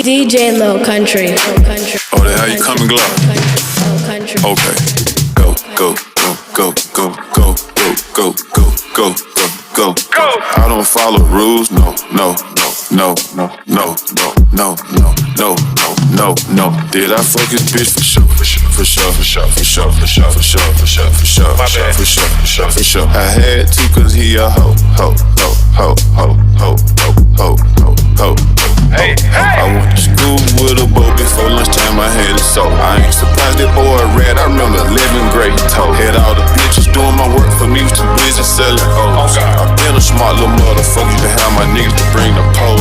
DJ Low Country. Oh, that how you coming, Glock? Okay. Go, go, go, go, go, go, go, go, go, go, go. I don't follow rules, no, no, no, no, no, no, no, no, no, no, no, no. Did I fuck his bitch for sure? For sure, for sure, for sure, for sure, for sure, for sure, for sure, for sure, for sure, for sure, for sure, for sure. I had to 'cause he a hoe, hoe, hoe, hoe, hoe, hoe, hoe, hoe, hoe. Hey, I went to school with a bow before lunchtime. I had it so I ain't surprised that boy red. I remember 11th grade toe. Had all the bitches doing my work for me, was too busy selling O's. I been a smart little motherfucker, used to have my niggas to bring the pole.